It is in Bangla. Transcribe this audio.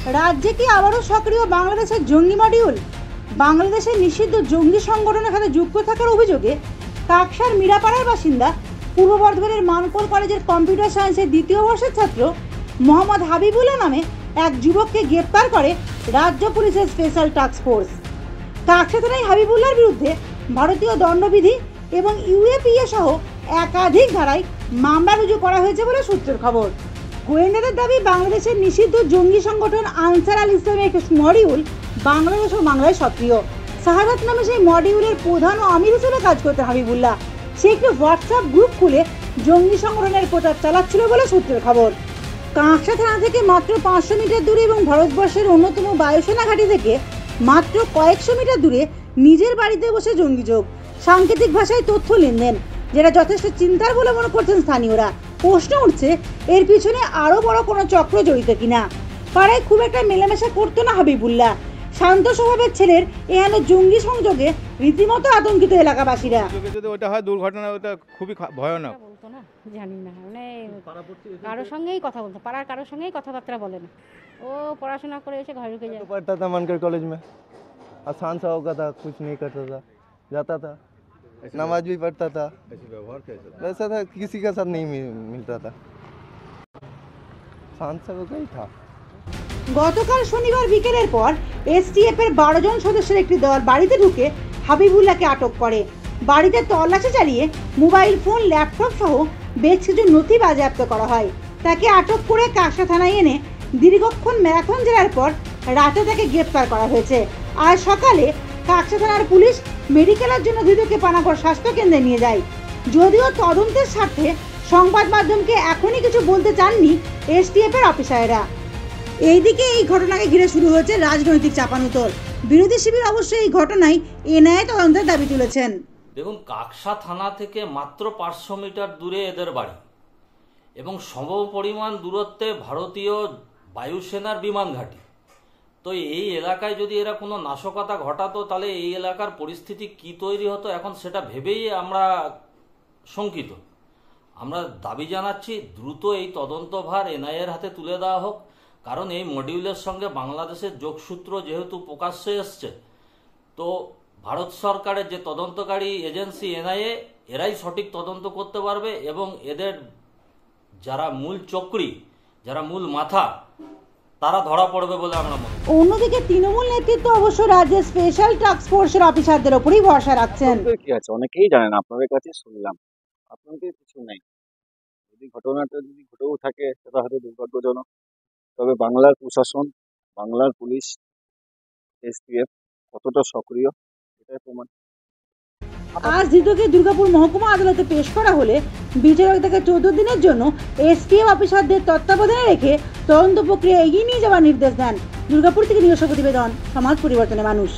রাজ্যে কি আবারও সক্রিয় বাংলাদেশের জঙ্গি মডিউল? বাংলাদেশের নিষিদ্ধ জঙ্গি সংগঠনের সাথে যুক্ত থাকার অভিযোগে কাকসার মিরাপাড়ার বাসিন্দা পূর্ব বর্ধমানের মানকর কলেজের কম্পিউটার সায়েন্সের দ্বিতীয় বর্ষের ছাত্র মোহাম্মদ হাবিবুল্লাহ নামে এক যুবককে গ্রেপ্তার করে রাজ্য পুলিশের স্পেশাল টাস্ক ফোর্স। কাকসা থানায় হাবিবুল্লাহর বিরুদ্ধে ভারতীয় দণ্ডবিধি এবং ইউএপিএ সহ একাধিক ধারায় মামলা রুজু করা হয়েছে বলে সূত্রের খবর। গোয়েন্দাদের দাবি, বাংলাদেশের নিষিদ্ধ জঙ্গি সংগঠন আনসার আল ইসলামের একটি মডিউল বাংলাদেশ ও বাংলায় সক্রিয়। শাহাদাত নামে সেই মডিউলের প্রধান ও আমির হিসেবে কাজ করতেন হাবিবুল্লাহ। সে একটি হোয়াটসঅ্যাপ গ্রুপ খুলে জঙ্গি সংগঠনের প্রচার চালাচ্ছিল বলে সূত্রের খবর। কাঁকসা থানা থেকে মাত্র 500 মিটার দূরে এবং ভারতবর্ষের অন্যতম বায়ুসেনা ঘাঁটি থেকে মাত্র কয়েকশো মিটার দূরে নিজের বাড়িতে বসে জঙ্গি যোগ, সাংকেতিক ভাষায় তথ্য লেনদেন, যেটা যথেষ্ট চিন্তার বলে মনে করছেন স্থানীয়রা। প্রশ্ন উঠছে, এর পিছনে আরও বড় কোনো চক্র জড়িত কিনা। পাড়ায় খুব একটা মেলামেশা করতো না হাবিবুল্লাহ। শান্ত স্বভাবের ছেলের এহেন জঙ্গি সংযোগে রীতিমতো আতঙ্কিত এলাকাবাসীরা। যদি ওটা হয় দুর্ঘটনা, ওটা খুবই ভয়ানক। বলতো না, জানি না, মানে কারোর সঙ্গেই কথা বলতো, পাড়ার কারোর সঙ্গেই কথাবার্তা বলে না। ও পড়াশোনা করে এসে ঘরে ঢুকে যায়। पढ़ता था मानकर कॉलेज में, आसान सा होगा था, कुछ नहीं करता था, जाता था, नमाज भी पढ़ता था। वैसा था, किसी के साथ नहीं मिलता था, शांत सा होगा ही था। গতকাল শনিবার বিকেলের পর এসটিএফ এর 12 জন সদস্যের একটি দল বাড়িতে ঢুকে হাবিবুল্লাহকে আটক করে। বাড়িতে তল্লাশি চালিয়ে মোবাইল ফোন, ল্যাপটপ সহ বেশ কিছু নথি বাজেয়াপ্ত করা হয়। তাকে আটক করে কাকসা থানায় এনে দীর্ঘক্ষণ ম্যারাথন জেরার পর রাতে তাকে গ্রেপ্তার করা হয়েছে। আজ সকালে কাকসা থানার পুলিশ মেডিকেলের জন্য ধৃতকে পানাগড় স্বাস্থ্য কেন্দ্রে নিয়ে যায়। যদিও তদন্তের স্বার্থে সংবাদ মাধ্যমকে এখনই কিছু বলতে চাননি এসটিএফ এর অফিসাররা। এইদিকে এই ঘটনাকে ঘিরে শুরু হয়েছে রাজনৈতিক চাপানুতর। বিরোধী শিবির অবশ্য এই ঘটনায় এনআইএ তদন্তের দাবি তুলেছেন। দেখুন, কাকসা থানা থেকে মাত্র 500 মিটার দূরে এদের বাড়ি এবং সমপরিমাণ দূরত্বে ভারতীয় বায়ুসেনার বিমান ঘাঁটি। তো এই এলাকায় যদি এরা কোনো নাশকতা ঘটাতো, তাহলে এই এলাকার পরিস্থিতি কি তৈরি হতো এখন সেটা ভেবেই আমরা শঙ্কিত। আমরা দাবি জানাচ্ছি, দ্রুত এই তদন্তভার এনআইএর হাতে তুলে দেওয়া হোক। কারণ এই মডিউলের সঙ্গে বাংলাদেশের যোগসূত্র যেহেতু প্রকাশ্যে এসছে, তো ভারত সরকারের যে তদন্তকারী এজেন্সি এনআইএ, এরাই সঠিক তদন্ত করতে পারবে এবং এদের যারা মূল চক্রী, যারা মূল মাথা, তারা ধরা পড়বে বলে আমরা মনে করি। অন্যদিকে তৃণমূল নেতৃত্ব অবশ্য রাজ্যের স্পেশাল টাস্ক ফোর্সের অফিসারদের উপরই ভরসা রাখছেন। কি আছে, অনেকেই জানেন, আপনাদের কাছে শুনলাম, আপনাদের কিছু নেই। যদি ঘটনাটা ঘটেও থাকে সেটা হয়তো দুর্ভাগ্যজনক, তবে বাংলার প্রশাসন, বাংলার পুলিশ, এসটিএফ কতটা সক্রিয় এটাই প্রমাণ। আজ ধৃতকে দুর্গাপুর মহকুমা আদালতে পেশ করা হলে বিচারক তাকে 14 দিনের জন্য এসটিএফ অফিসারদের তত্ত্বাবধানে রেখে তদন্ত প্রক্রিয়া এগিয়ে নিয়ে যাওয়ার নির্দেশ দেন। দুর্গাপুর থেকে নিজস্ব প্রতিবেদন, সমাজ পরিবর্তনের মানুষ।